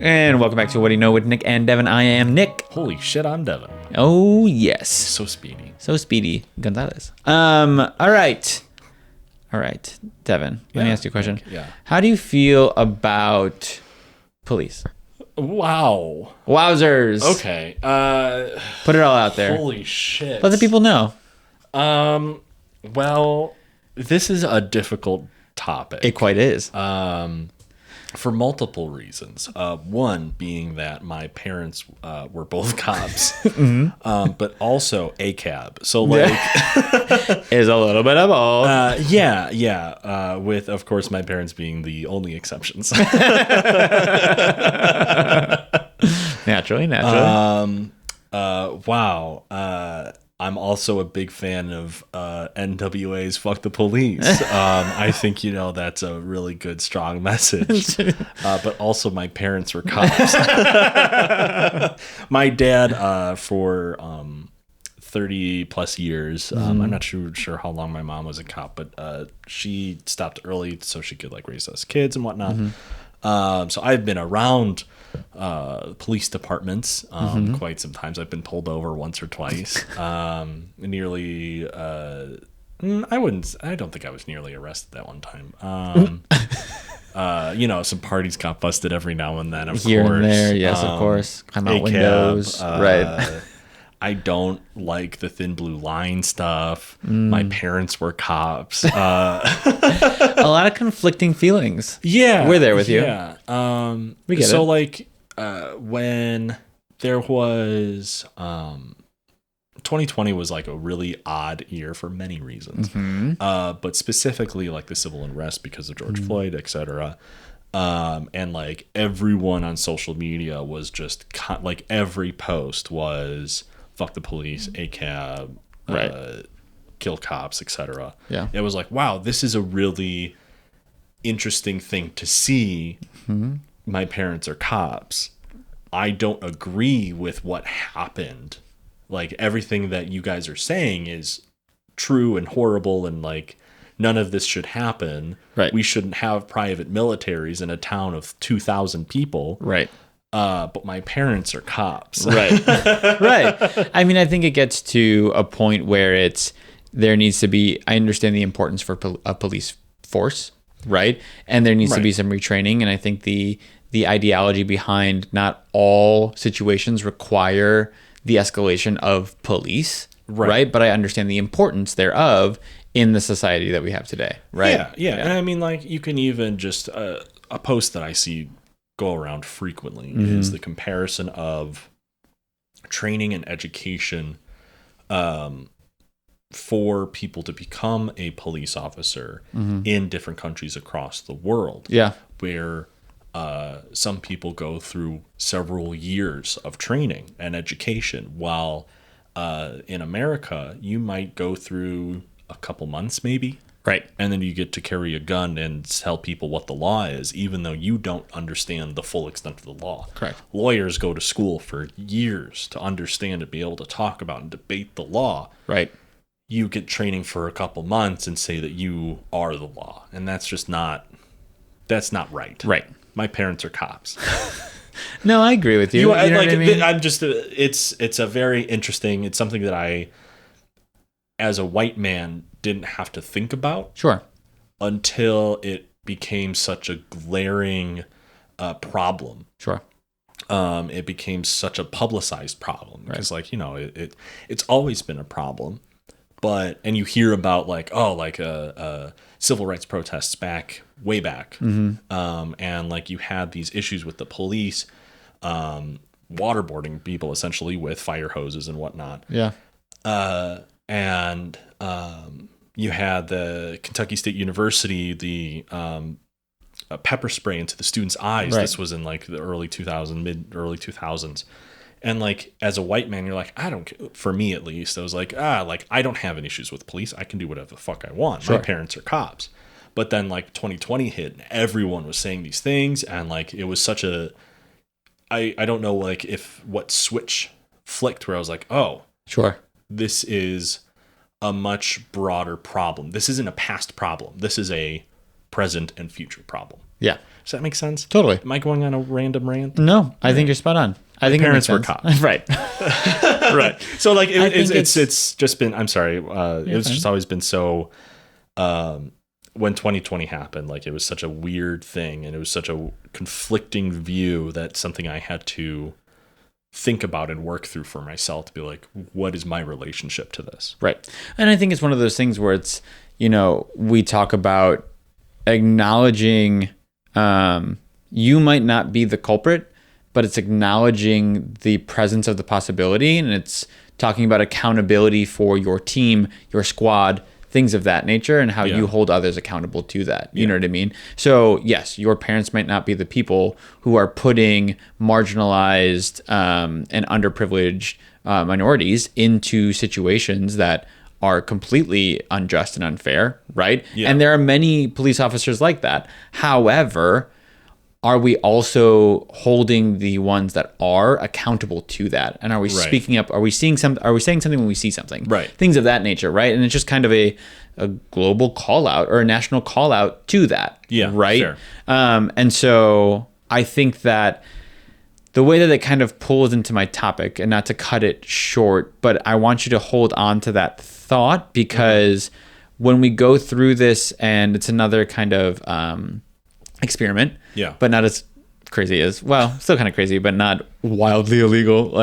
And welcome back to What Do You Know with Nick and Devin. I am Nick. Holy shit, I'm Devin. Oh, yes. So speedy. So speedy. Gonzalez. All right. Devin, let me ask you a question. Yeah. How do you feel about police? Wow. Wowzers. Okay. Put it all out there. Holy shit. Let the people know. Well, this is a difficult topic. It quite is. For multiple reasons. One being that my parents were both cops, but also a cab. So like, Is a little bit of both. yeah. With of course my parents being the only exceptions. Naturally. Wow. I'm also a big fan of NWA's "Fuck the Police." I think that's a really good, strong message. But also, my parents were cops. My dad, for 30 plus years, I'm not sure how long my mom was a cop, but she stopped early so she could like raise us kids and whatnot. So I've been around police departments quite sometimes. I've been pulled over once or twice. Nearly I don't think I was nearly arrested that one time. Some parties got busted every now and then, of Here course. and there, yes, of course. Climb out windows. Right. I don't like the thin blue line stuff. My parents were cops. A lot of conflicting feelings. Yeah. We're there with you. Yeah. We get so it. like when there was 2020 was like a really odd year for many reasons. But specifically like the civil unrest because of George Floyd, etc. And like everyone on social media was just like every post was fuck the police, ACAB, Right. Kill cops, etc. Yeah. It was like, wow, this is a really interesting thing to see. My parents are cops. I don't agree with what happened. Like everything that you guys are saying is true and horrible and like none of this should happen. Right. We shouldn't have private militaries in a town of 2,000 people. Right. But my parents are cops. Right. Right. I mean, I think it gets to a point where there needs to be, I understand the importance for a police force, right? And there needs to be some retraining. And I think the ideology behind not all situations require the escalation of police, right? But I understand the importance thereof in the society that we have today, right? Yeah. And I mean, like, you can even just, a post that I see go around frequently is the comparison of training and education for people to become a police officer in different countries across the world. Yeah. Where some people go through several years of training and education, while in America, you might go through a couple months maybe. Right. And then you get to carry a gun and tell people what the law is, even though you don't understand the full extent of the law. Correct. Lawyers go to school for years to understand and be able to talk about and debate the law. Right. You get training for a couple months and say that you are the law. And that's just not right. Right. My parents are cops. No, I agree with you. You know like, what I mean? I'm just, it's a very interesting, it's something that I, as a white man, didn't have to think about. Sure. Until it became such a glaring problem. Sure. It became such a publicized problem because, like, it's always been a problem. But and you hear about civil rights protests way back, and like you had these issues with the police, waterboarding people essentially with fire hoses and whatnot. Yeah. And you had the Kentucky State University, the pepper spray into the students' eyes. Right. This was in like the early 2000s. And like, as a white man, you're like, for me at least, I was like, I don't have any issues with police. I can do whatever the fuck I want. Sure. My parents are cops. But then like 2020 hit and everyone was saying these things. And like, it was such I don't know, like what switch flicked where I was like, oh, Sure. This is a much broader problem. This isn't a past problem. This is a present and future problem. Yeah. Does that make sense? Totally. Am I going on a random rant? No, I think you're spot on. I think Parents were cops. cops. Right. Right. So like it's just been, I'm sorry. It's just always been so, when 2020 happened, like it was such a weird thing and it was such a conflicting view that something I had to think about and work through for myself to be like, what is my relationship to this? Right. And I think it's one of those things where it's, we talk about acknowledging, you might not be the culprit, but it's acknowledging the presence of the possibility, and it's talking about accountability for your team, your squad, things of that nature, and how you hold others accountable to that. You know what I mean? So yes, your parents might not be the people who are putting marginalized and underprivileged minorities into situations that are completely unjust and unfair, right? Yeah. And there are many police officers like that. However, are we also holding the ones that are accountable to that? And are we speaking up? Are we saying something when we see something? Right. Things of that nature, right? And it's just kind of a global call out or a national call out to that. Yeah. Right. Sure. And so I think that the way that it kind of pulls into my topic, and not to cut it short, but I want you to hold on to that thought, because when we go through this, and it's another kind of experiment, but not as crazy as, still kind of crazy, but not wildly illegal.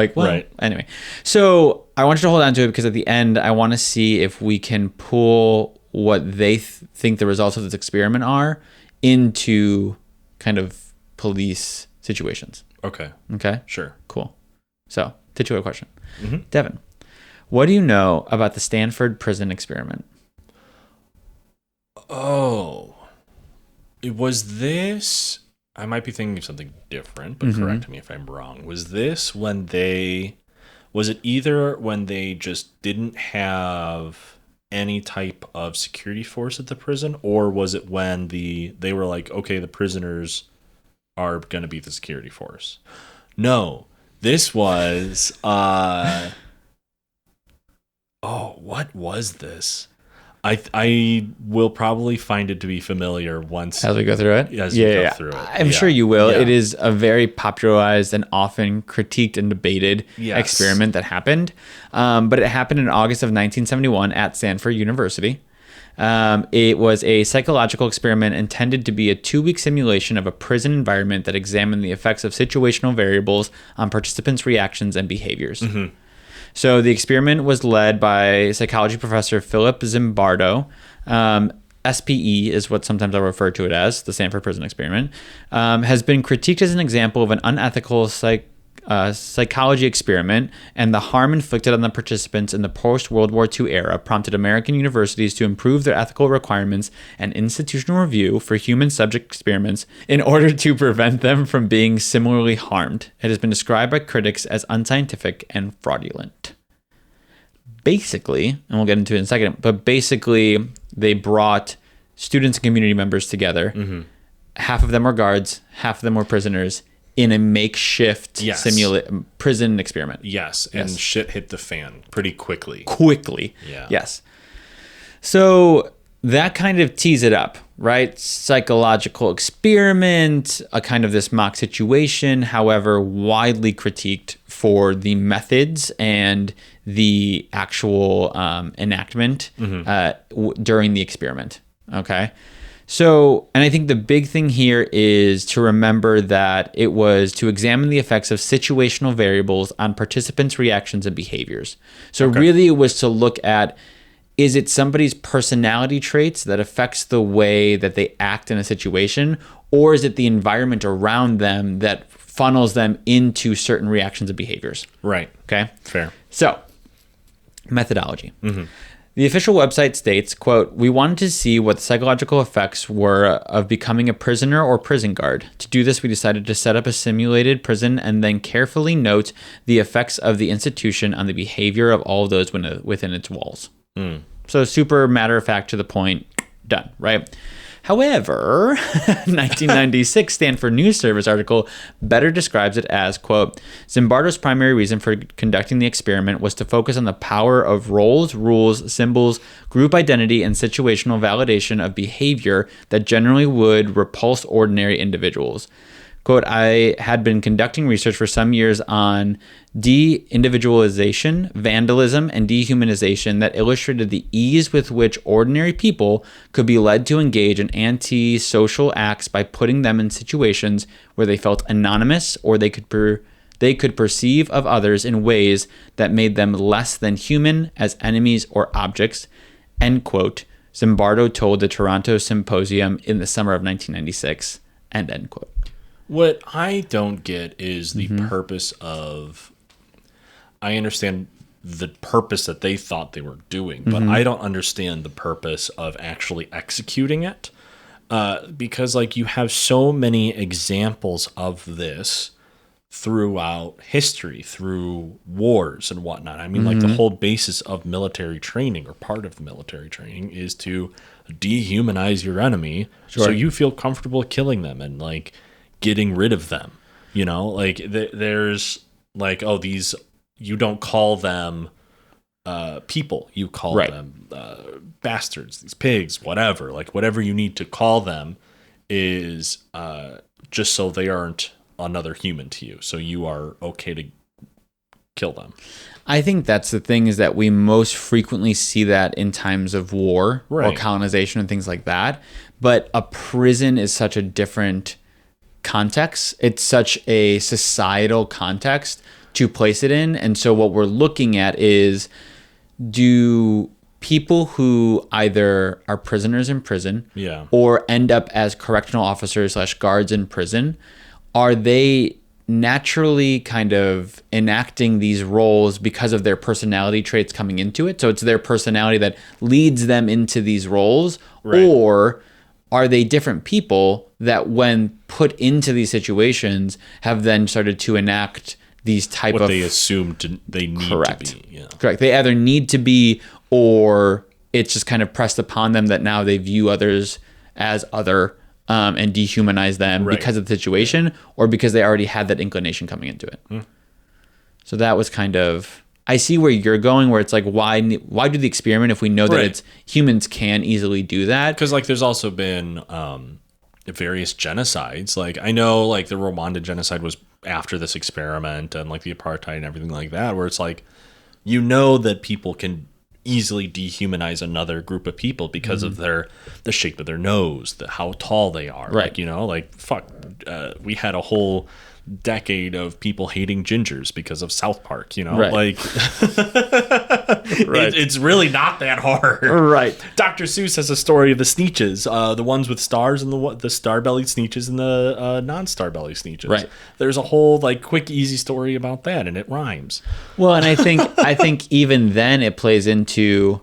Anyway. So I want you to hold on to it, because at the end, I want to see if we can pull what they think the results of this experiment are into kind of police situations. Okay. Sure. Cool. So, titular question. Devin, what do you know about the Stanford prison experiment? Oh, was this, I might be thinking of something different, but correct me if I'm wrong. Was it either when they just didn't have any type of security force at the prison, or was it when they were like, okay, the prisoners are going to be the security force? No, this was, what was this? I will probably find it to be familiar once as we go through it. As we go through it. I'm sure you will. Yeah. It is a very popularized and often critiqued and debated experiment that happened. But it happened in August of 1971 at Stanford University. It was a psychological experiment intended to be a 2-week simulation of a prison environment that examined the effects of situational variables on participants' reactions and behaviors. So the experiment was led by psychology professor Philip Zimbardo. SPE is what sometimes I refer to it as, the Stanford Prison Experiment, has been critiqued as an example of an unethical psychology experiment, and the harm inflicted on the participants in the post-World War II era prompted American universities to improve their ethical requirements and institutional review for human subject experiments in order to prevent them from being similarly harmed. It has been described by critics as unscientific and fraudulent. Basically, and we'll get into it in a second, but basically they brought students and community members together. Half of them were guards, half of them were prisoners, in a makeshift prison experiment. And shit hit the fan pretty quickly. Yeah. Yes. So that kind of tees it up, right? Psychological experiment, a kind of this mock situation, however, widely critiqued for the methods and the actual enactment during the experiment. Okay. So, and I think the big thing here is to remember that it was to examine the effects of situational variables on participants' reactions and behaviors. So really it was to look at, is it somebody's personality traits that affects the way that they act in a situation, or is it the environment around them that funnels them into certain reactions and behaviors? Right. Okay. Fair. So, methodology. The official website states, quote, "We wanted to see what the psychological effects were of becoming a prisoner or prison guard. To do this, we decided to set up a simulated prison and then carefully note the effects of the institution on the behavior of all of those within its walls." So super matter of fact, to the point, done, right? However, 1996 Stanford News Service article better describes it as, quote, Zimbardo's primary reason for conducting the experiment was to focus on the power of roles, rules, symbols, group identity, and situational validation of behavior that generally would repulse ordinary individuals. Quote, I had been conducting research for some years on de-individualization, vandalism, and dehumanization that illustrated the ease with which ordinary people could be led to engage in anti-social acts by putting them in situations where they felt anonymous or they could perceive of others in ways that made them less than human as enemies or objects, end quote, Zimbardo told the Toronto Symposium in the summer of 1996, end quote. What I don't get is the purpose of, I understand the purpose that they thought they were doing, but I don't understand the purpose of actually executing it. Because like you have so many examples of this throughout history, through wars and whatnot. I mean, like the whole basis of military training, or part of the military training, is to dehumanize your enemy so you feel comfortable killing them and like getting rid of them. You know, like there's like, oh, these, you don't call them people, you call them bastards, these pigs, whatever. Like whatever you need to call them is just so they aren't another human to you, so you are okay to kill them. I think that's the thing, is that we most frequently see that in times of war or colonization and things like that. But a prison is such a different context. It's such a societal context to place it in. And so what we're looking at is, do people who either are prisoners in prison or end up as correctional officers / guards in prison, are they naturally kind of enacting these roles because of their personality traits coming into it? So it's their personality that leads them into these roles, or are they different people that when put into these situations have then started to enact these type of... what they assumed they need to be. Yeah. Correct. They either need to be, or it's just kind of pressed upon them that now they view others as other, and dehumanize them because of the situation, or because they already had that inclination coming into it. So that was kind of... I see where you're going, where it's like, why do the experiment if we know that it's humans can easily do that? Because like there's also been various genocides. Like I know like the Rwanda genocide was after this experiment, and like the apartheid and everything like that, where it's like, you know that people can easily dehumanize another group of people because of the shape of their nose, how tall they are. Like, you know, like fuck, we had a whole decade of people hating gingers because of South Park, you know, like it's really not that hard. Dr. Seuss has a story of the Sneetches, the ones with stars and the star-bellied Sneetches and the non-star-bellied Sneetches. There's a whole like quick, easy story about that, and it rhymes. Well, and I think even then it plays into,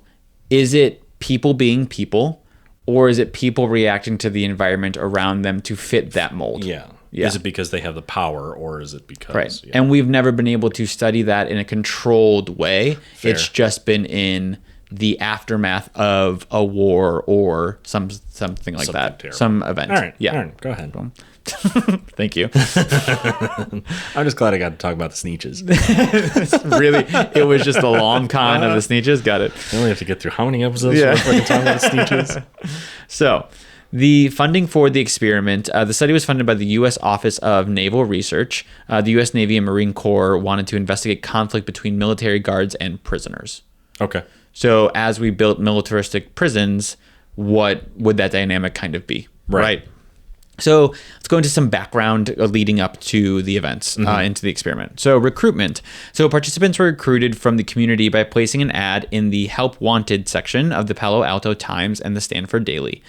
is it people being people, or is it people reacting to the environment around them to fit that mold? Is it because they have the power, or is it because... And we've never been able to study that in a controlled way. It's just been in the aftermath of a war or something like that. Terrible. Some event. All right, go ahead. Thank you. I'm just glad I got to talk about the Sneetches. Really? It was just a long con of the Sneetches? Got it. We only have to get through how many episodes before we can talk about the Sneetches? So... the funding for the experiment, the study was funded by the U.S. Office of Naval Research. The U.S. Navy and Marine Corps wanted to investigate conflict between military guards and prisoners. Okay. So as we built militaristic prisons, what would that dynamic kind of be? Right. So let's go into some background leading up to the events, into the experiment. So recruitment. So participants were recruited from the community by placing an ad in the Help Wanted section of the Palo Alto Times and the Stanford Daily.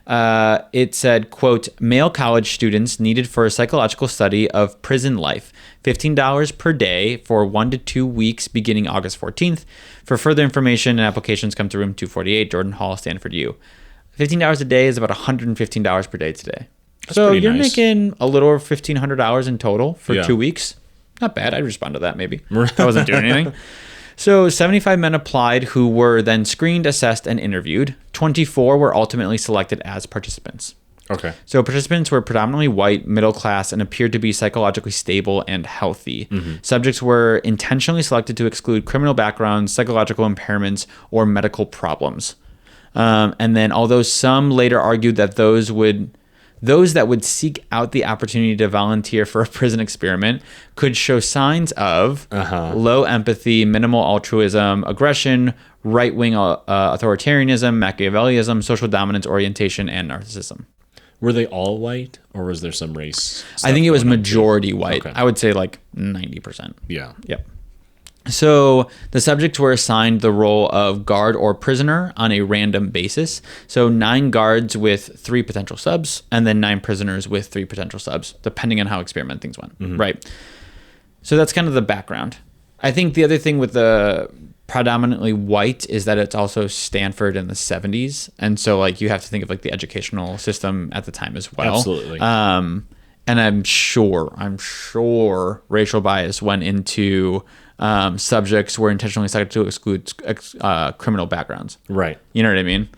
It said, quote, male college students needed for a psychological study of prison life, $15 per day for 1 to 2 weeks beginning August 14th. For further information and applications, come to room 248, Jordan Hall, Stanford U. $15 a day is about $115 per day today. That's so you're making a little over $1,500 in total for 2 weeks. Not bad. I'd respond to that maybe. I wasn't doing anything. So 75 men applied who were then screened, assessed, and interviewed. 24 were ultimately selected as participants. Okay. So participants were predominantly white, middle class, and appeared to be psychologically stable and healthy. Subjects were intentionally selected to exclude criminal backgrounds, psychological impairments, or medical problems. And then although some later argued that those that would seek out the opportunity to volunteer for a prison experiment could show signs of low empathy, minimal altruism, aggression, right-wing authoritarianism, Machiavellism, social dominance orientation, and narcissism. Were they all white, or was there some race? I think it was majority white. Okay. I would say like 90%. Yeah. Yep. So the subjects were assigned the role of guard or prisoner on a random basis. So 9 guards with 3 potential subs, and then 9 prisoners with 3 potential subs, depending on how experiment things went. Right. So that's kind of the background. I think the other thing with the predominantly white is that it's also Stanford in the 70s. And so like you have to think of like the educational system at the time as well. Absolutely. And I'm sure racial bias went into subjects were intentionally selected to exclude criminal backgrounds. Right. You know what I mean?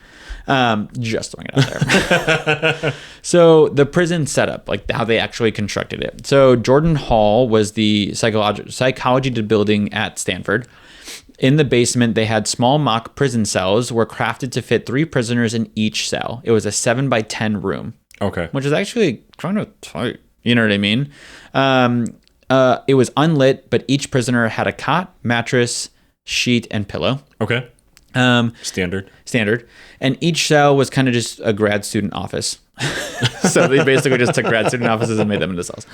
Just throwing it out there. So the prison setup, like how they actually constructed it. So Jordan Hall was the psychology building at Stanford. In the basement, they had small mock prison cells were crafted to fit 3 prisoners in each cell. It was a 7x10 room. Okay. Which is actually kind of tight. You know what I mean? It was unlit, but each prisoner had a cot, mattress, sheet, and pillow. Okay. Standard. And each cell was kind of just a grad student office. So they basically just took grad student offices and made them into cells.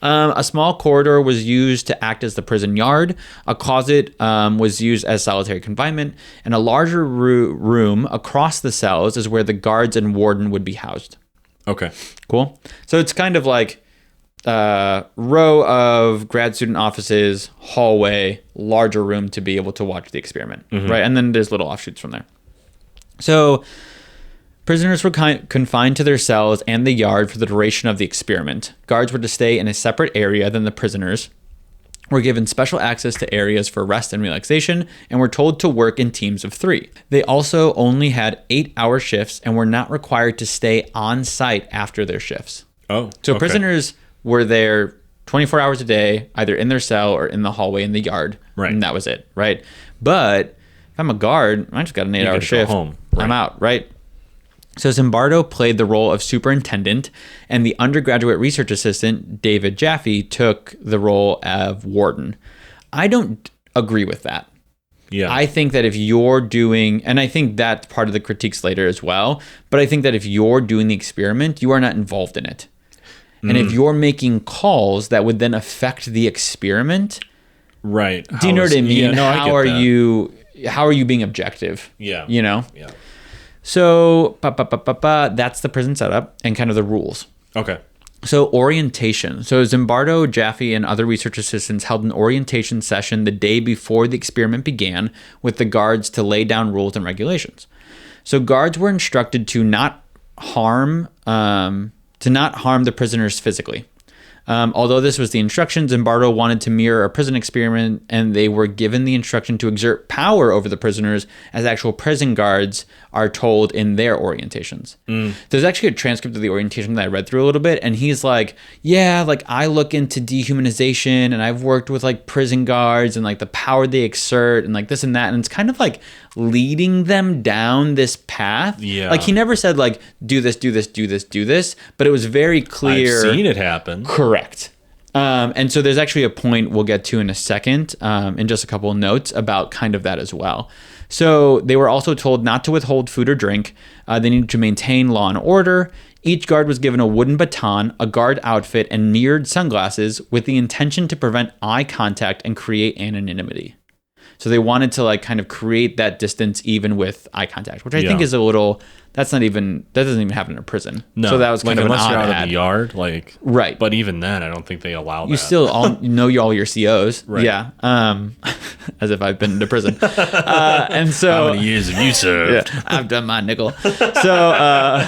A small corridor was used to act as the prison yard. A closet was used as solitary confinement. And a larger room across the cells is where the guards and warden would be housed. Okay. Cool. So it's kind of like row of grad student offices, hallway, larger room to be able to watch the experiment, right? And then there's little offshoots from there. So prisoners were confined to their cells and the yard for the duration of the experiment. Guards were to stay in a separate area than the prisoners, were given special access to areas for rest and relaxation, and were told to work in teams of 3. They also only had 8-hour shifts and were not required to stay on site after their shifts. Oh, so prisoners were there 24 hours a day, either in their cell or in the hallway in the yard. Right. And that was it, right? But if I'm a guard, I just got an 8-hour shift. Home. Right. I'm out, right? So Zimbardo played the role of superintendent, and the undergraduate research assistant, David Jaffe, took the role of warden. I don't agree with that. Yeah. I think that if you're doing, and I think that's part of the critiques later as well, but I think that if you're doing the experiment, you are not involved in it. And if you're making calls that would then affect the experiment, right? Do you know what I mean? Yeah, no, how are you being objective? Yeah. You know? Yeah. So that's the prison setup and kind of the rules. Okay. So orientation. So Zimbardo, Jaffe, and other research assistants held an orientation session the day before the experiment began with the guards to lay down rules and regulations. So guards were instructed to not harm the prisoners physically. Although this was the instruction, Zimbardo wanted to mirror a prison experiment, and they were given the instruction to exert power over the prisoners as actual prison guards are told in their orientations. There's actually a transcript of the orientation that I read through a little bit, and he's like, yeah, like I look into dehumanization, and I've worked with like prison guards and like the power they exert and like this and that, and it's kind of like leading them down this path. Yeah. Like he never said like, do this, but it was very clear. I've seen it happen. Correct. And so there's actually a point we'll get to in a second, in just a couple of notes about kind of that as well. So they were also told not to withhold food or drink. They needed to maintain law and order. Each guard was given a wooden baton, a guard outfit, and mirrored sunglasses with the intention to prevent eye contact and create anonymity. So they wanted to like kind of create that distance even with eye contact, which I think is a little that doesn't even happen in a prison. No, so that was kind of an unless odd you're out ad. in the yard, like Right. But even then, I don't think they allow that. You still all know all your COs. Right. Yeah. As if I've been to prison. And so How many years have you served? Yeah, I've done my nickel. So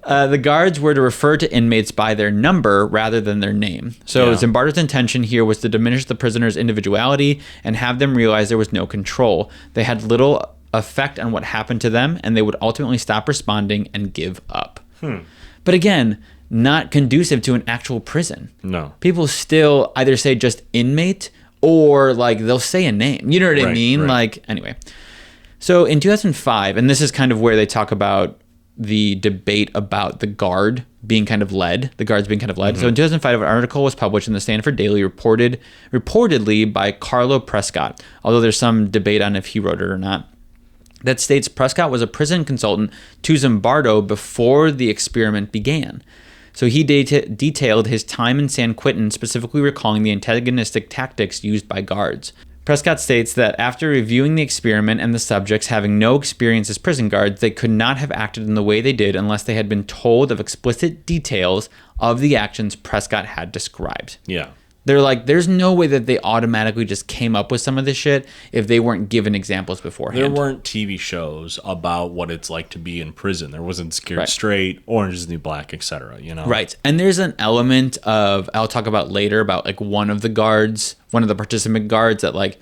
the guards were to refer to inmates by their number rather than their name. So Zimbardo's intention here was to diminish the prisoner's individuality and have them realize there was no control. They had little effect on what happened to them, and they would ultimately stop responding and give up. But again, not conducive to an actual prison. No. People still either say just inmate or like they'll say a name. You know what I mean? Right. Like, anyway. So in 2005, and this is kind of where they talk about the debate about the guard being kind of led, the guards being kind of led. So in 2005, an article was published in the Stanford Daily reportedly by Carlo Prescott, although there's some debate on if he wrote it or not, that states Prescott was a prison consultant to Zimbardo before the experiment began. So he detailed his time in San Quentin, specifically recalling the antagonistic tactics used by guards. Prescott states that after reviewing the experiment and the subjects having no experience as prison guards, they could not have acted in the way they did unless they had been told of explicit details of the actions Prescott had described. Yeah. They're like, there's no way that they automatically just came up with some of this shit if they weren't given examples beforehand. There weren't TV shows about what it's like to be in prison. There wasn't Scared Straight, Orange is the New Black, etc. You know, right? And there's an element of I'll talk about later about like one of the participant guards that like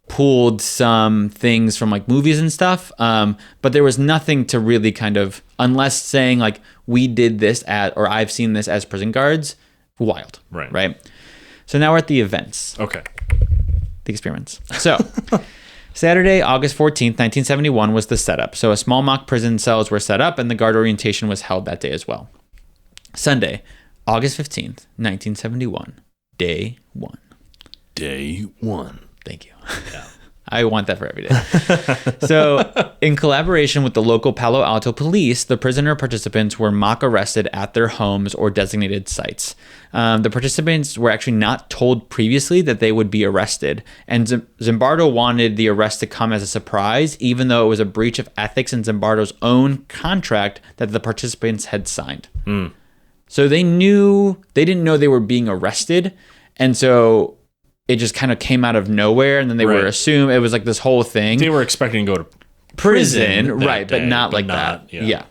pulled some things from like movies and stuff. But there was nothing to really kind of, unless saying like we did this or I've seen this as prison guards. Wild, right? So now we're at the events. Okay. The experiments. So Saturday, August 14th, 1971 was the setup. So a small mock prison cells were set up and the guard orientation was held that day as well. Sunday, August 15th, 1971. Day one. Day one. Thank you. Yeah. I want that for every day. So, in collaboration with the local Palo Alto police, the prisoner participants were mock arrested at their homes or designated sites. The participants were actually not told previously that they would be arrested, and Zimbardo wanted the arrest to come as a surprise, even though it was a breach of ethics in Zimbardo's own contract that the participants had signed. So they didn't know they were being arrested, and so it just kind of came out of nowhere, and then they were assumed it was like this whole thing. They were expecting to go to prison right, but not like that. Yeah.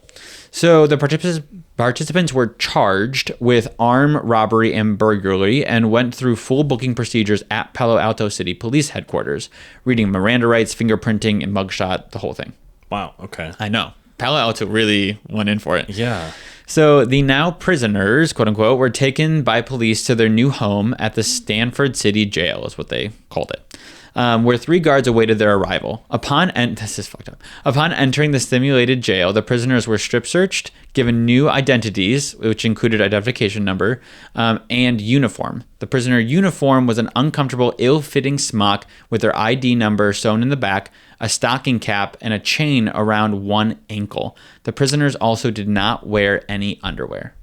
So the participants were charged with armed robbery and burglary and went through full booking procedures at Palo Alto City Police Headquarters, reading Miranda rights, fingerprinting, and mugshot, the whole thing. Wow. Okay. I know. Palo Alto really went in for it. Yeah. So the now prisoners, quote unquote, were taken by police to their new home at the Stanford City Jail, is what they called it, where 3 guards awaited their arrival. This is fucked up. Upon entering the simulated jail, the prisoners were strip searched, given new identities, which included identification number, and uniform. The prisoner uniform was an uncomfortable, ill-fitting smock with their ID number sewn in the back, a stocking cap, and a chain around one ankle. The prisoners also did not wear any underwear.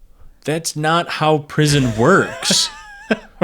That's not how prison works.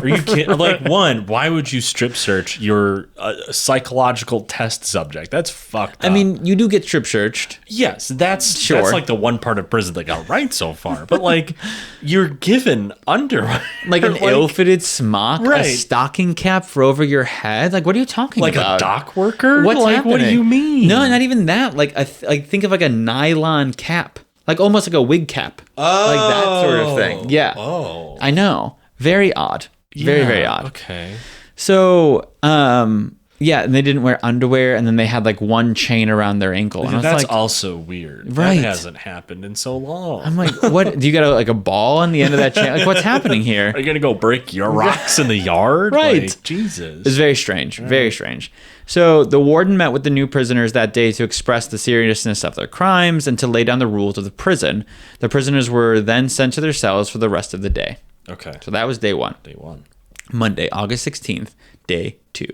Are you kidding? Like, why would you strip search your psychological test subject? That's fucked up. I mean, you do get strip searched. Yes, that's like the one part of prison that got right so far. But like, you're given underwear, like an ill-fitted smock, a stocking cap for over your head. Like, what are you talking about? Like a dock worker? What's happening? What do you mean? No, not even that. Like, think of like a nylon cap, like almost like a wig cap, like that sort of thing. Yeah. Oh, I know. Very odd. Very, very odd. Okay. So, and they didn't wear underwear, and then they had like one chain around their ankle. And that's like, also weird. Right. That hasn't happened in so long. I'm like, what? Do you got like a ball on the end of that chain? Like, what's happening here? Are you gonna go break your rocks in the yard? Right. Like, Jesus. It's very strange. Very strange. So the warden met with the new prisoners that day to express the seriousness of their crimes and to lay down the rules of the prison. The prisoners were then sent to their cells for the rest of the day. Okay. So that was day one. Day one. Monday, August 16th, day 2.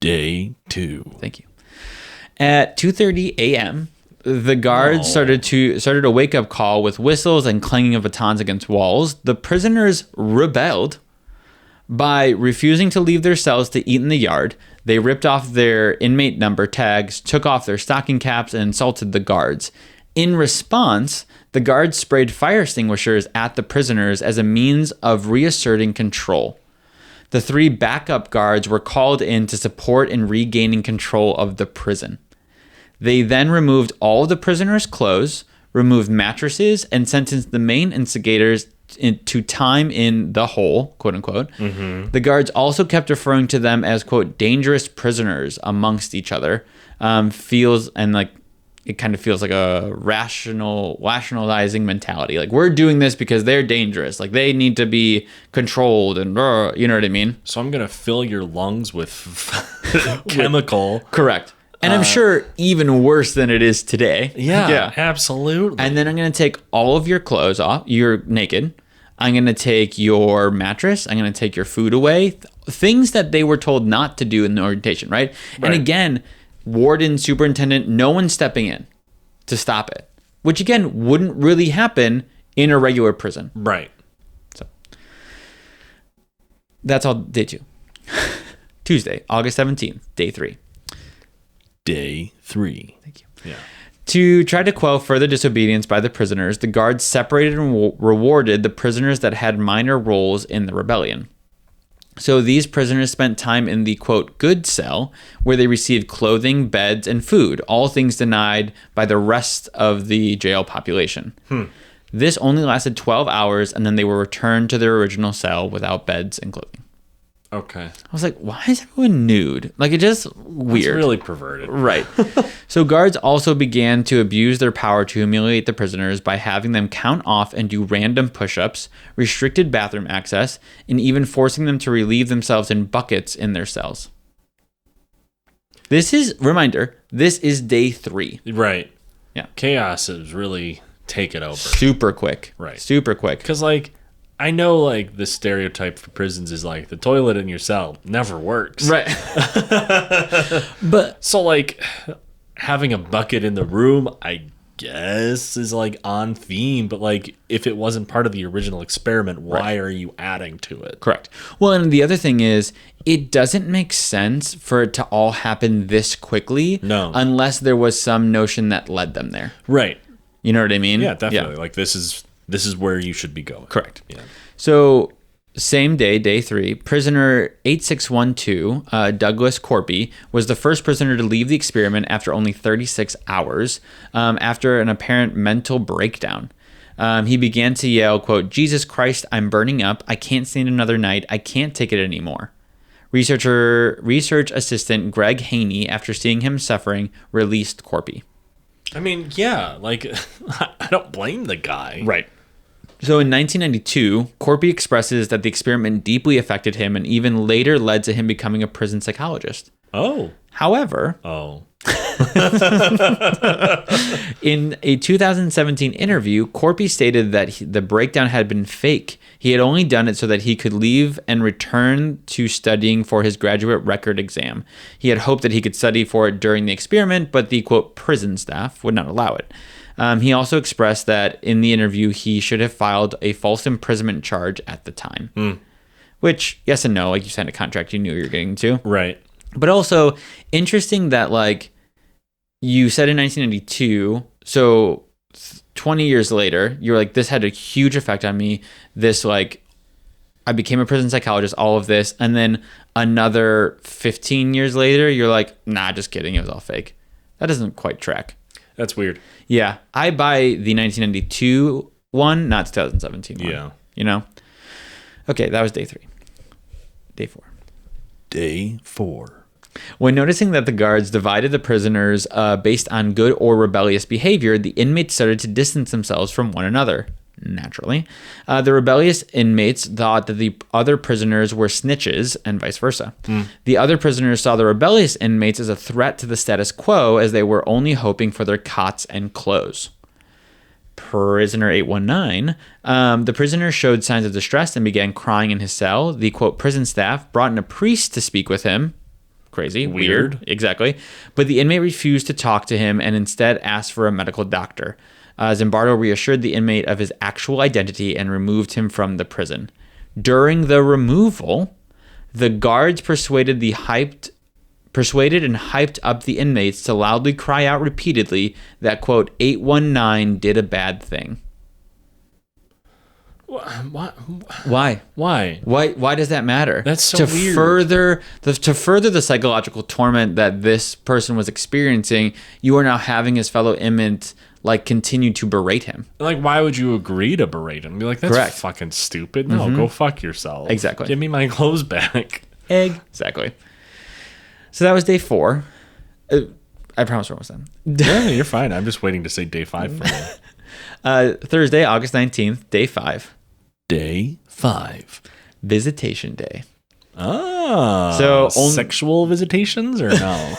Day 2. Thank you. At 2:30 a.m., the guards started a wake-up call with whistles and clanging of batons against walls. The prisoners rebelled by refusing to leave their cells to eat in the yard. They ripped off their inmate number tags, took off their stocking caps, and insulted the guards. In response, the guards sprayed fire extinguishers at the prisoners as a means of reasserting control. The 3 backup guards were called in to support in regaining control of the prison. They then removed all of the prisoners' clothes, removed mattresses, and sentenced the main instigators to time in the hole, quote unquote. Mm-hmm. The guards also kept referring to them as, quote, dangerous prisoners amongst each other. It kind of feels like a rationalizing mentality. Like, we're doing this because they're dangerous. Like, they need to be controlled and, you know what I mean? So I'm going to fill your lungs with chemical. Correct. And I'm sure even worse than it is today. Yeah, absolutely. And then I'm going to take all of your clothes off. You're naked. I'm going to take your mattress. I'm going to take your food away. Things that they were told not to do in the orientation, right? And again, warden, superintendent, no one's stepping in to stop it, which again wouldn't really happen in a regular prison. Right. So that's all day 2. Tuesday, August 17th, day 3. Day 3. Thank you. Yeah. To try to quell further disobedience by the prisoners, the guards separated and rewarded the prisoners that had minor roles in the rebellion. So these prisoners spent time in the, quote, good cell, where they received clothing, beds, and food, all things denied by the rest of the jail population. This only lasted 12 hours, and then they were returned to their original cell without beds and clothing. Okay. I was like, why is everyone nude? Like, it just weird. It's really perverted. Right. So guards also began to abuse their power to humiliate the prisoners by having them count off and do random push-ups, restricted bathroom access, and even forcing them to relieve themselves in buckets in their cells. This is day 3. Right. Yeah. Chaos is really taken over. Super quick. Right. Super quick. Because, like, I know, like, the stereotype for prisons is, like, the toilet in your cell never works. Right. But so, like, having a bucket in the room, I guess, is, like, on theme. But, like, if it wasn't part of the original experiment, why are you adding to it? Correct. Well, and the other thing is, it doesn't make sense for it to all happen this quickly. No. Unless there was some notion that led them there. Right. You know what I mean? Yeah, definitely. Like, this is where you should be going. Correct. Yeah. So, same day, day 3, prisoner 8612, Douglas Corpy, was the first prisoner to leave the experiment after only 36 hours, after an apparent mental breakdown. He began to yell, quote, Jesus Christ, I'm burning up. I can't stand another night. I can't take it anymore. Research assistant Greg Haney, after seeing him suffering, released Corpy. I mean, yeah, like, I don't blame the guy. Right. So in 1992, Corpy expresses that the experiment deeply affected him and even later led to him becoming a prison psychologist. Oh. However, in a 2017 interview, Corpy stated that the breakdown had been fake. He had only done it so that he could leave and return to studying for his graduate record exam. He had hoped that he could study for it during the experiment, but the, quote, prison staff would not allow it. He also expressed that in the interview, he should have filed a false imprisonment charge at the time. Which, yes and no, like, you signed a contract, you knew you were getting into. Right. But also, interesting that, like, you said in 1992, so 20 years later, you're like, this had a huge effect on me. This, like, I became a prison psychologist, all of this. And then another 15 years later, you're like, nah, just kidding. It was all fake. That doesn't quite track. That's weird. Yeah. I buy the 1992 one, not 2017 one. Yeah. You know? Okay, that was day 3. Day 4. Day 4. When noticing that the guards divided the prisoners based on good or rebellious behavior, the inmates started to distance themselves from one another. Naturally. The rebellious inmates thought that the other prisoners were snitches and vice versa. The other prisoners saw the rebellious inmates as a threat to the status quo, as they were only hoping for their cots and clothes. Prisoner 819, the prisoner showed signs of distress and began crying in his cell. The, quote, prison staff brought in a priest to speak with him. Crazy. Weird. Exactly. But the inmate refused to talk to him and instead asked for a medical doctor. Zimbardo reassured the inmate of his actual identity and removed him from the prison. During the removal, the guards persuaded the hyped persuaded and hyped up the inmates to loudly cry out repeatedly that, quote, 819 did a bad thing. What? Why? Why does that matter? That's so weird. To further the psychological torment that this person was experiencing, you are now having his fellow inmates like continue to berate him. Like, why would you agree to berate him? Be like, that's Correct. fucking stupid. No, go fuck yourself. Exactly. Give me my clothes back. Exactly. So that was day 4. I promise we're almost done. Yeah, you're fine. I'm just waiting to say day 5 for you. Thursday, August 19th, day 5. Day 5. Visitation day. Ah. So sexual visitations or no?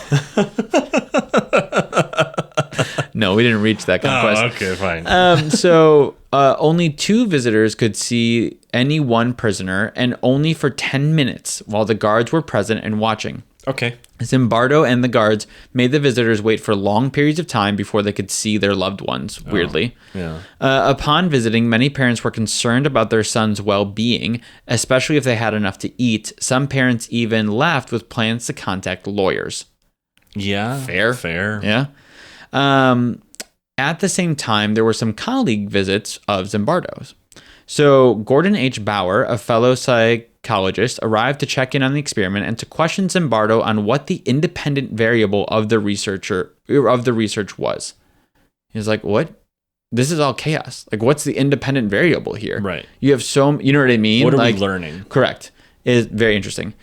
No, we didn't reach that conquest. Oh, okay, fine. So only 2 visitors could see any one prisoner, and only for 10 minutes while the guards were present and watching. Okay. Zimbardo and the guards made the visitors wait for long periods of time before they could see their loved ones, weirdly. Yeah. Upon visiting, many parents were concerned about their son's well-being, especially if they had enough to eat. Some parents even left with plans to contact lawyers. Yeah. Fair. Yeah. At the same time, there were some colleague visits of Zimbardo's. So Gordon H. Bauer, a fellow psychologist, arrived to check in on the experiment and to question Zimbardo on what the independent variable of the research was. He was like, "What? This is all chaos. Like, what's the independent variable here? Right. You have you know what I mean? What are we learning? Correct. Is very interesting."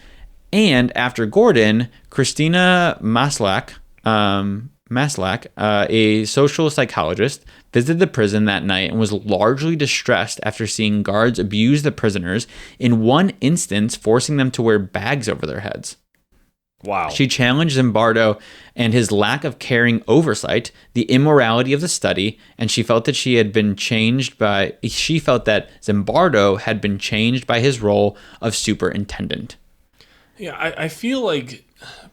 And after Gordon, Christina Maslach, a social psychologist, visited the prison that night and was largely distressed after seeing guards abuse the prisoners, in one instance forcing them to wear bags over their heads. Wow. She challenged Zimbardo and his lack of caring oversight, the immorality of the study, and she felt that Zimbardo had been changed by his role of superintendent. Yeah, I feel like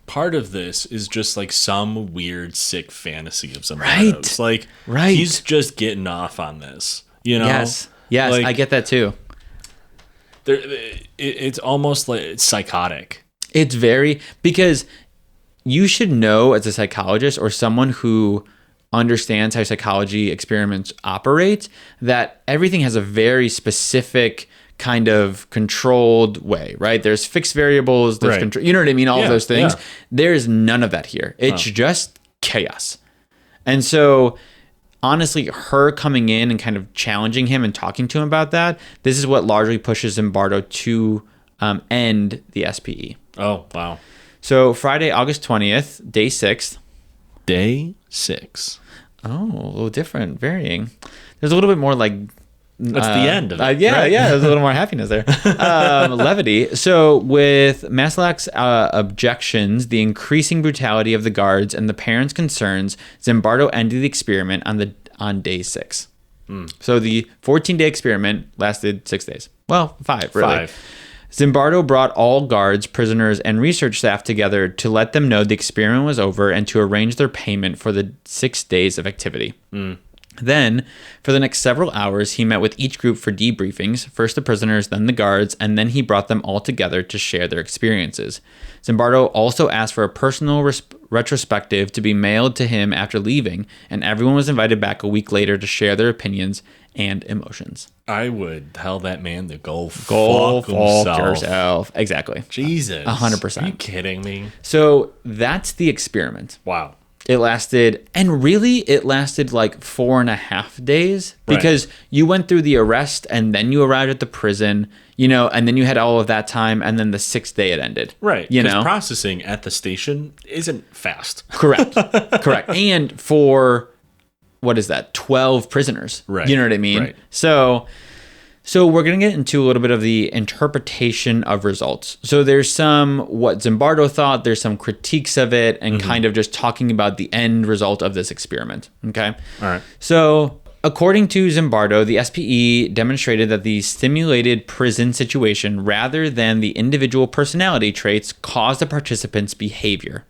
part of this is just like some weird, sick fantasy of Zimbardo's. Right. He's just getting off on this, you know? Yes, like, I get that too. It's almost like it's psychotic. It's because you should know as a psychologist or someone who understands how psychology experiments operate that everything has a very specific kind of controlled way, right? There's fixed variables, there's control, you know what I mean? All of those things. Yeah. There's none of that here. It's just chaos. And so honestly, her coming in and kind of challenging him and talking to him about that, this is what largely pushes Zimbardo to end the SPE. Oh, wow. So Friday, August 20th, day 6. Day 6. Oh, a little different, varying. There's a little bit more like... That's the end of it. Yeah, right? Yeah. There's a little more happiness there. Levity. So with Maslach's objections, the increasing brutality of the guards, and the parents' concerns, Zimbardo ended the experiment on day 6. So the 14-day experiment lasted 6 days. Well, 5, really. 5. Zimbardo brought all guards, prisoners, and research staff together to let them know the experiment was over and to arrange their payment for the 6 days of activity. Then, for the next several hours, he met with each group for debriefings, first the prisoners, then the guards, and then he brought them all together to share their experiences. Zimbardo also asked for a personal retrospective to be mailed to him after leaving, and everyone was invited back a week later to share their opinions and emotions. I would tell that man to go fuck yourself. Exactly. Jesus. 100%. Are you kidding me? So that's the experiment. Wow. It lasted like 4.5 days because you went through the arrest and then you arrived at the prison, and then you had all of that time and then the 6th day it ended. Right. Because processing at the station isn't fast. Correct. And for, 12 prisoners. Right. You know what I mean? Right. So we're going to get into a little bit of the interpretation of results. So there's some what Zimbardo thought, there's some critiques of it, and kind of just talking about the end result of this experiment. Okay? All right. So according to Zimbardo, the SPE demonstrated that the stimulated prison situation, rather than the individual personality traits, caused the participants' behavior.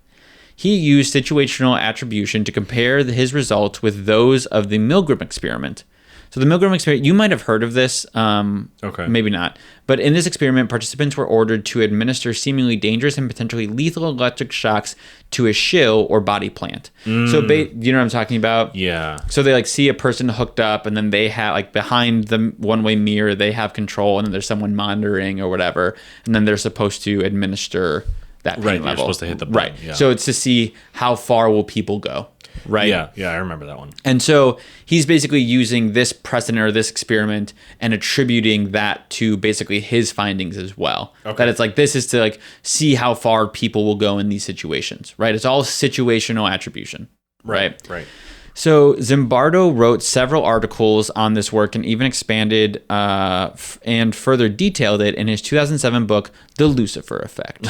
He used situational attribution to compare his results with those of the Milgram experiment. So the Milgram experiment, you might have heard of this. Okay. Maybe not. But in this experiment, participants were ordered to administer seemingly dangerous and potentially lethal electric shocks to a shill or body plant. So you know what I'm talking about? Yeah. So they like see a person hooked up, and then they have like behind the one-way mirror, they have control, and then there's someone monitoring or whatever, and then they're supposed to administer that pain level. You're supposed to hit the button. Right. Yeah. So it's to see how far will people go. Right. Yeah, I remember that one. And so he's basically using this precedent or this experiment and attributing that to basically his findings as well. Okay. That it's like, this is to like see how far people will go in these situations, right? It's all situational attribution, right? Right. So Zimbardo wrote several articles on this work and even expanded and further detailed it in his 2007 book, The Lucifer Effect.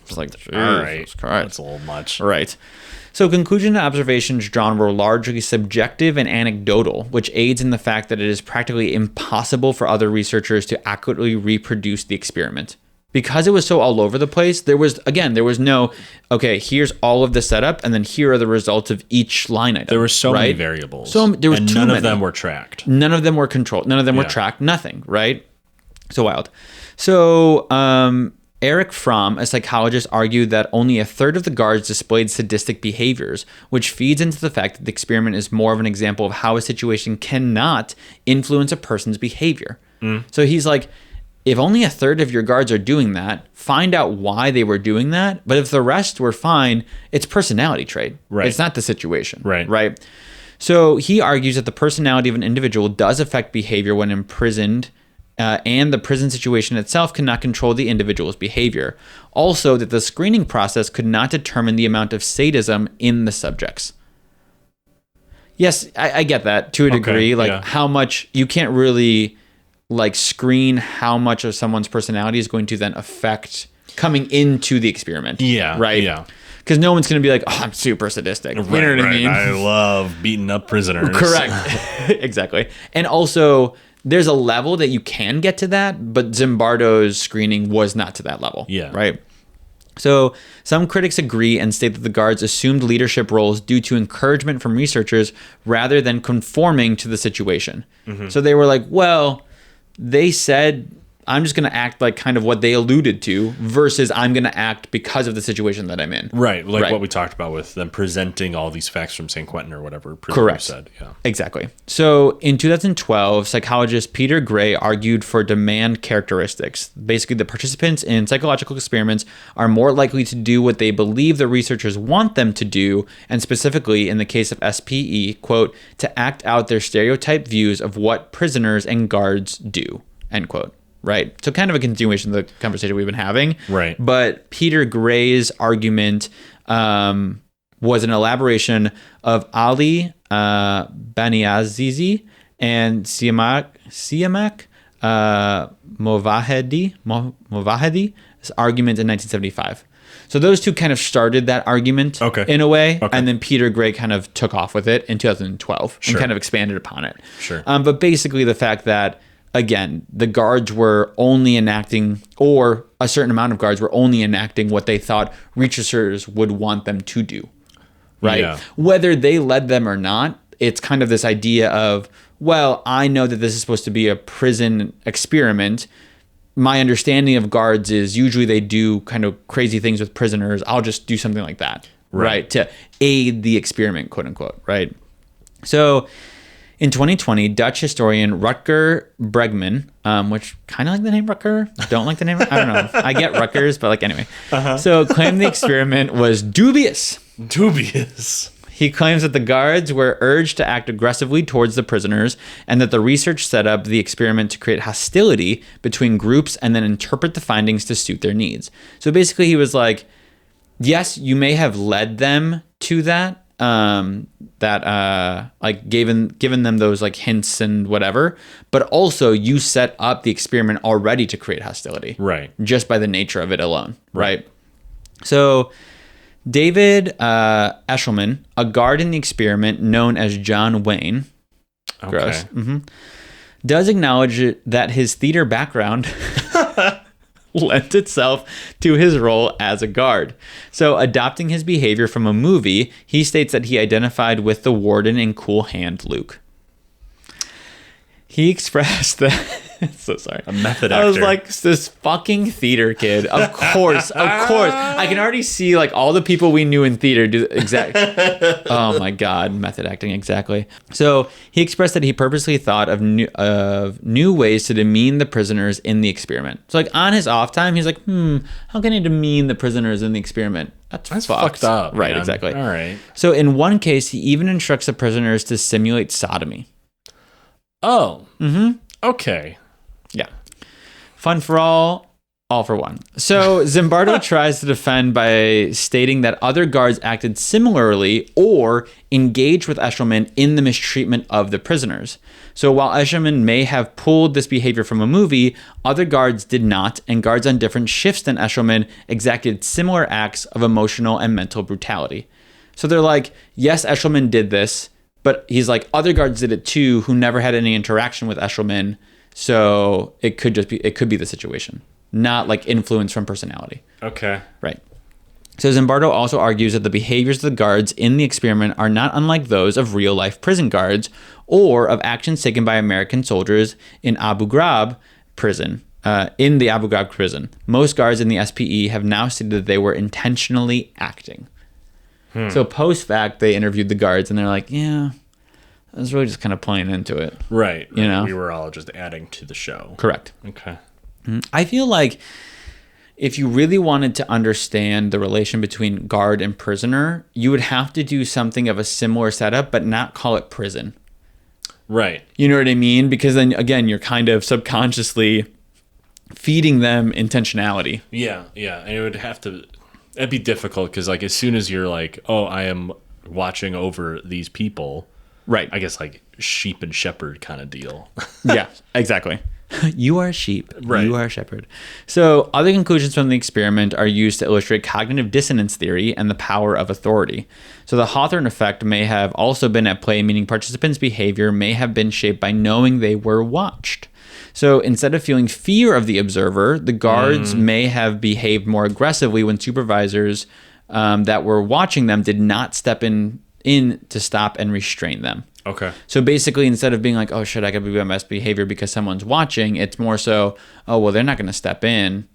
It's like, all right, that's a little much. Right. So conclusion and observations drawn were largely subjective and anecdotal, which aids in the fact that it is practically impossible for other researchers to accurately reproduce the experiment. Because it was so all over the place, there was no, okay, here's all of the setup, and then here are the results of each line item. There were so many variables. There was and too none many. Of them were tracked. None of them were controlled. None of them were tracked. Nothing, right? So wild. So, Eric Fromm, a psychologist, argued that only a third of the guards displayed sadistic behaviors, which feeds into the fact that the experiment is more of an example of how a situation cannot influence a person's behavior. So he's like, if only a third of your guards are doing that, find out why they were doing that. But if the rest were fine, it's personality trait. Right. It's not the situation. Right. So he argues that the personality of an individual does affect behavior when imprisoned, and the prison situation itself cannot control the individual's behavior. Also, that the screening process could not determine the amount of sadism in the subjects. Yes, I get that to a degree. How much you can't really screen how much of someone's personality is going to then affect coming into the experiment. Yeah. Right. Yeah. Because no one's going to be like, oh, I'm super sadistic. You know what I mean? I love beating up prisoners. Correct. Exactly. And also, there's a level that you can get to that, but Zimbardo's screening was not to that level. Yeah. Right. So some critics agree and state that the guards assumed leadership roles due to encouragement from researchers rather than conforming to the situation. So they were like, well, they said, I'm just going to act like kind of what they alluded to versus I'm going to act because of the situation that I'm in. Right. What we talked about with them presenting all these facts from San Quentin or whatever. Correct. Said. Yeah. Exactly. So in 2012, psychologist Peter Gray argued for demand characteristics. Basically, the participants in psychological experiments are more likely to do what they believe the researchers want them to do, and specifically in the case of SPE, quote, to act out their stereotyped views of what prisoners and guards do, end quote. Right. So kind of a continuation of the conversation we've been having. Right. But Peter Gray's argument was an elaboration of Ali Baniazizi and Siamak Movahedy's argument in 1975. So those two kind of started that argument in a way. Okay. And then Peter Gray kind of took off with it in 2012 and kind of expanded upon it. Sure. But basically the fact that, again, the guards were only enacting, or a certain amount of guards were only enacting what they thought researchers would want them to do, right? Yeah. Whether they led them or not, it's kind of this idea of, well, I know that this is supposed to be a prison experiment. My understanding of guards is usually they do kind of crazy things with prisoners. I'll just do something like that, right? To aid the experiment, quote unquote, right? So in 2020, Dutch historian Rutger Bregman, which kind of like the name Rutger, don't like the name, I don't know. I get Rutgers, but anyway. So claimed the experiment was dubious. Dubious. He claims that the guards were urged to act aggressively towards the prisoners and that the research set up the experiment to create hostility between groups and then interpret the findings to suit their needs. So basically he was like, yes, you may have led them to that, given them those hints and whatever, but also you set up the experiment already to create hostility, right? Just by the nature of it alone, right? So David Eshelman, a guard in the experiment known as John Wayne, gross, does acknowledge that his theater background lent itself to his role as a guard. So adopting his behavior from a movie, he states that he identified with the warden in Cool Hand Luke. he expressed that. So sorry. A method actor. I was like, this fucking theater kid. Of course. I can already see like all the people we knew in theater do oh my God, method acting, exactly. So he expressed that he purposely thought of new ways to demean the prisoners in the experiment. So like on his off time, he's like, how can I demean the prisoners in the experiment? That's fucked up. Right, man. exactly. All right. So in one case, he even instructs the prisoners to simulate sodomy. Oh. Mm-hmm. Okay. Yeah. Fun for all for one. So Zimbardo tries to defend by stating that other guards acted similarly or engaged with Eshelman in the mistreatment of the prisoners. So while Eshelman may have pulled this behavior from a movie, other guards did not, and guards on different shifts than Eshelman exacted similar acts of emotional and mental brutality. So they're like, yes, Eshelman did this, but he's like, other guards did it too who never had any interaction with Eshelman. So it could be the situation, not like influence from personality. Okay. Right. So Zimbardo also argues that the behaviors of the guards in the experiment are not unlike those of real life prison guards or of actions taken by American soldiers in Abu Ghraib prison. In the Abu Ghraib prison, most guards in the SPE have now stated that they were intentionally acting. So post fact, they interviewed the guards and they're like, yeah, I was really just kind of playing into it. Right. You know? We were all just adding to the show. Correct. Okay. I feel like if you really wanted to understand the relation between guard and prisoner, you would have to do something of a similar setup, but not call it prison. Right. You know what I mean? Because then, again, you're kind of subconsciously feeding them intentionality. Yeah. Yeah. And it'd be difficult because, like, as soon as you're like, oh, I am watching over these people. Right. I guess like sheep and shepherd kind of deal. Yeah, exactly. You are a sheep. Right. You are a shepherd. So other conclusions from the experiment are used to illustrate cognitive dissonance theory and the power of authority. So the Hawthorne effect may have also been at play, meaning participants' behavior may have been shaped by knowing they were watched. So instead of feeling fear of the observer, the guards may have behaved more aggressively when supervisors that were watching them did not step in to stop and restrain them. Okay. So basically, instead of being like, oh shit, I gotta be my best behavior because someone's watching, it's more so, oh well, they're not gonna step in.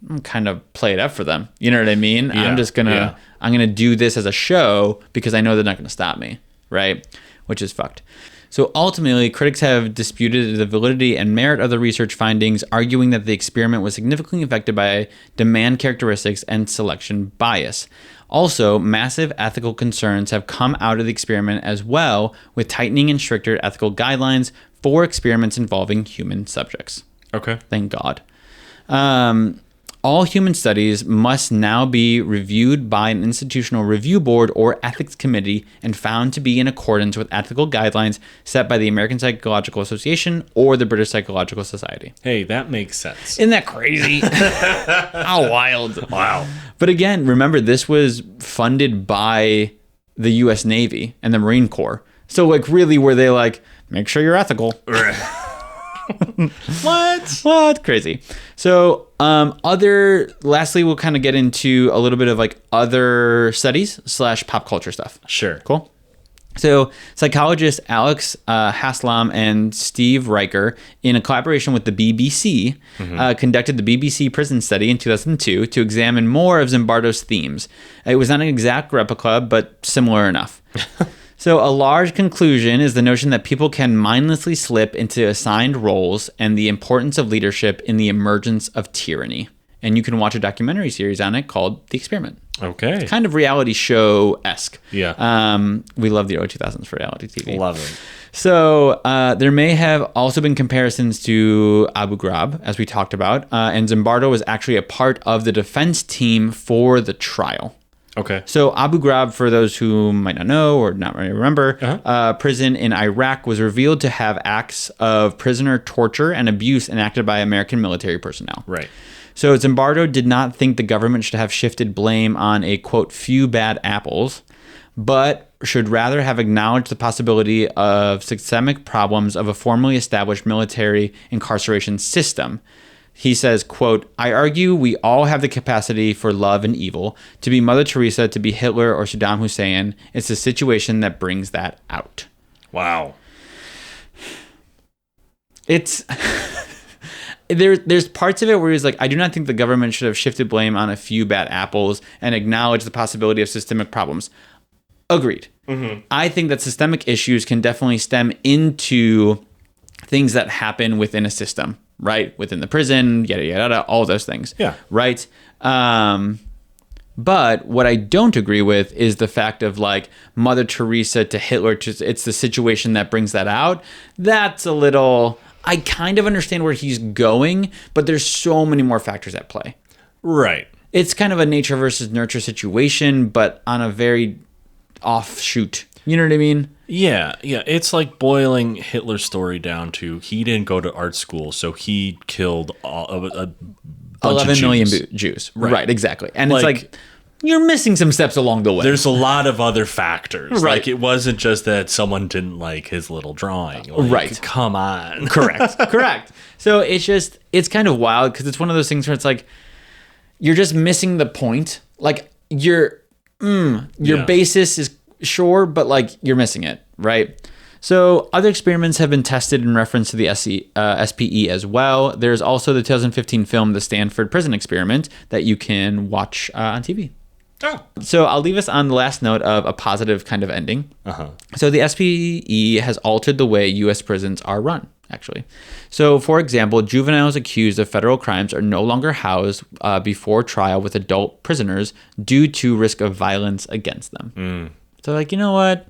I'm kind of play it up for them. You know what I mean? Yeah, I'm gonna do this as a show because I know they're not gonna stop me, right? Which is fucked. So ultimately, critics have disputed the validity and merit of the research findings, arguing that the experiment was significantly affected by demand characteristics and selection bias. Also, massive ethical concerns have come out of the experiment as well, with tightening and stricter ethical guidelines for experiments involving human subjects. Okay. Thank God. All human studies must now be reviewed by an institutional review board or ethics committee and found to be in accordance with ethical guidelines set by the American Psychological Association or the British Psychological Society. Hey, that makes sense. Isn't that crazy? How wild. Wow. But again, remember, this was funded by the U.S. Navy and the Marine Corps. So, like, really, were they like, make sure you're ethical? What? Crazy. So, lastly, we'll kind of get into a little bit of like other studies / pop culture stuff. Sure. Cool. So, psychologists Alex Haslam and Steve Riker, in a collaboration with the BBC, conducted the BBC prison study in 2002 to examine more of Zimbardo's themes. It was not an exact replica, but similar enough. So a large conclusion is the notion that people can mindlessly slip into assigned roles and the importance of leadership in the emergence of tyranny. And you can watch a documentary series on it called The Experiment. Okay. It's kind of reality show-esque. Yeah. We love the early 2000s for reality TV. Love it. So there may have also been comparisons to Abu Ghraib, as we talked about. And Zimbardo was actually a part of the defense team for the trial. Okay. So Abu Ghraib, for those who might not know or not really remember, prison in Iraq was revealed to have acts of prisoner torture and abuse enacted by American military personnel. Right. So Zimbardo did not think the government should have shifted blame on a, quote, few bad apples, but should rather have acknowledged the possibility of systemic problems of a formally established military incarceration system. He says, quote, I argue we all have the capacity for love and evil. To be Mother Teresa, to be Hitler or Saddam Hussein, it's the situation that brings that out. Wow. it's there's parts of it where he's like, I do not think the government should have shifted blame on a few bad apples and acknowledged the possibility of systemic problems. Agreed. Mm-hmm. I think that systemic issues can definitely stem into things that happen within a system, right? Within the prison, yada, yada, yada, all those things. Yeah. Right? But what I don't agree with is the fact of like Mother Teresa to Hitler, it's the situation that brings that out. That's a little, I kind of understand where he's going, but there's so many more factors at play. Right. It's kind of a nature versus nurture situation, but on a very offshoot. You know what I mean? Yeah. It's like boiling Hitler's story down to he didn't go to art school, so he killed a 11 million Jews. Right, exactly. And it's like, you're missing some steps along the way. There's a lot of other factors. Right. Like, it wasn't just that someone didn't like his little drawing. Like, right. Come on. Correct. So it's kind of wild because it's one of those things where it's like, you're just missing the point. Like, your basis is sure, but like, you're missing it, right? So other experiments have been tested in reference to the SPE as well. There's also the 2015 film, The Stanford Prison Experiment, that you can watch on TV. Oh. So I'll leave us on the last note of a positive kind of ending. Uh-huh. So the SPE has altered the way U.S. prisons are run, actually. So, for example, juveniles accused of federal crimes are no longer housed before trial with adult prisoners due to risk of violence against them. So, like, you know what?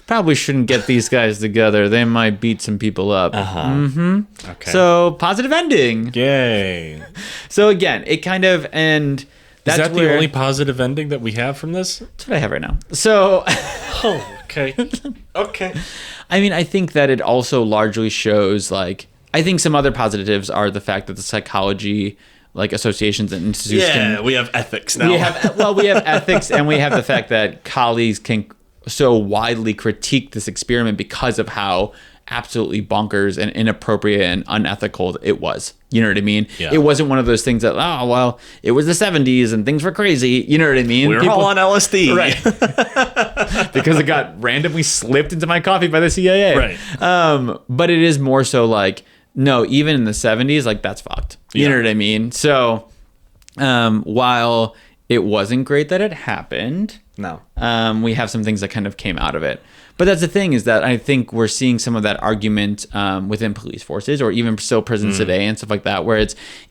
Probably shouldn't get these guys together. They might beat some people up. Uh-huh. Mm-hmm. Okay. So, positive ending. Yay. So, again, it kind of, and that's Is that the only positive ending that we have from this? That's what I have right now. So, oh, okay. Okay. I mean, I think that it also largely shows, like, I think some other positives are the fact that the psychology, like, associations and institutes we have ethics now. We have ethics, and we have the fact that colleagues can so widely critique this experiment because of how absolutely bonkers and inappropriate and unethical it was. You know what I mean? Yeah. It wasn't one of those things that, oh, well, it was the 70s and things were crazy. You know what I mean? We were all on LSD. Right. Because it got randomly slipped into my coffee by the CIA. Right. But it is more so like, no, even in the 70s, like, that's fucked. You know what I mean? So while it wasn't great that it happened, no, we have some things that kind of came out of it. But that's the thing, is that I think we're seeing some of that argument within police forces or even still prisons today and stuff like that, where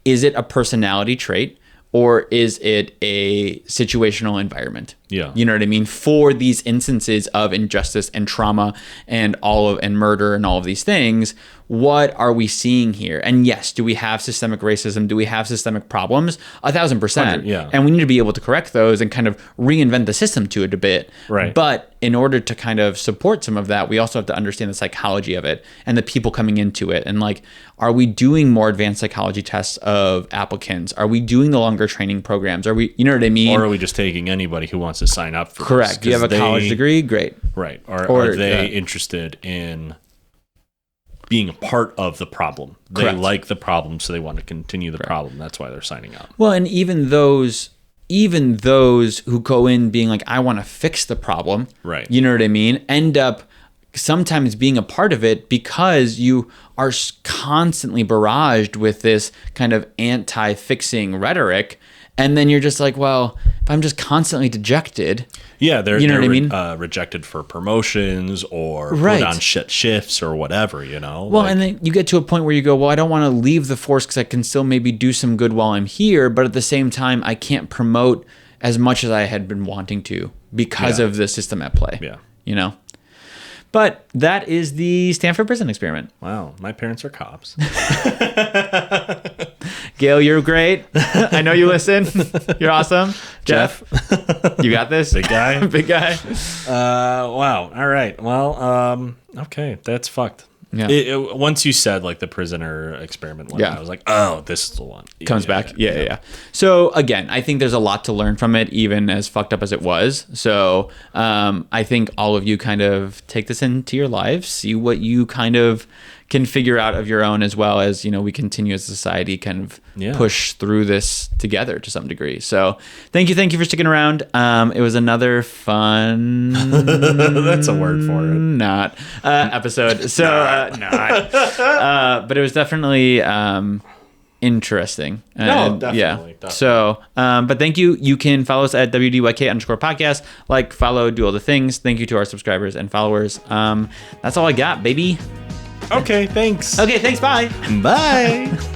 is it a personality trait or is it a situational environment? Yeah. You know what I mean? For these instances of injustice and trauma and murder and all of these things, what are we seeing here? And yes, do we have systemic racism? Do we have systemic problems? 1,000%. Yeah. And we need to be able to correct those and kind of reinvent the system to it a bit. Right. But in order to kind of support some of that, we also have to understand the psychology of it and the people coming into it. And like, are we doing more advanced psychology tests of applicants? Are we doing the longer training programs? Are we, you know what I mean? Or are we just taking anybody who wants to sign up for Correct. this? Do you have a college degree? Great. Right. Are they interested in being a part of the problem? They Correct. like the problem, so they want to continue the problem. That's why they're signing up. Well, and even those who go in being like, I want to fix the problem, Right. You know what I mean, end up sometimes being a part of it because you are constantly barraged with this kind of anti-fixing rhetoric. And then you're just like, well, if I'm just constantly dejected. Yeah, they're what I mean? Rejected for promotions or Right. put on shit shifts or whatever, you know? Well, and then you get to a point where you go, well, I don't want to leave the force because I can still maybe do some good while I'm here. But at the same time, I can't promote as much as I had been wanting to because of the system at play. Yeah. You know? But that is the Stanford Prison Experiment. Wow, my parents are cops. Gail, you're great. I know you listen. You're awesome. Jeff, you got this? Big guy? Big guy. Wow. All right. Well, okay, that's fucked. Yeah. Once you said like the prisoner experiment one, I was like, oh, this is the one. Comes back. Yeah. So again, I think there's a lot to learn from it, even as fucked up as it was. So I think all of you kind of take this into your lives, see what you kind of can figure out of your own, as well as, we continue as a society kind of push through this together to some degree. So thank you for sticking around. It was another fun that's a word for it, episode. So but it was definitely interesting. Definitely. So but thank you. You can follow us at WDYK_podcast, follow, do all the things. Thank you to our subscribers and followers. That's all I got, baby. Okay, thanks. Bye. Bye.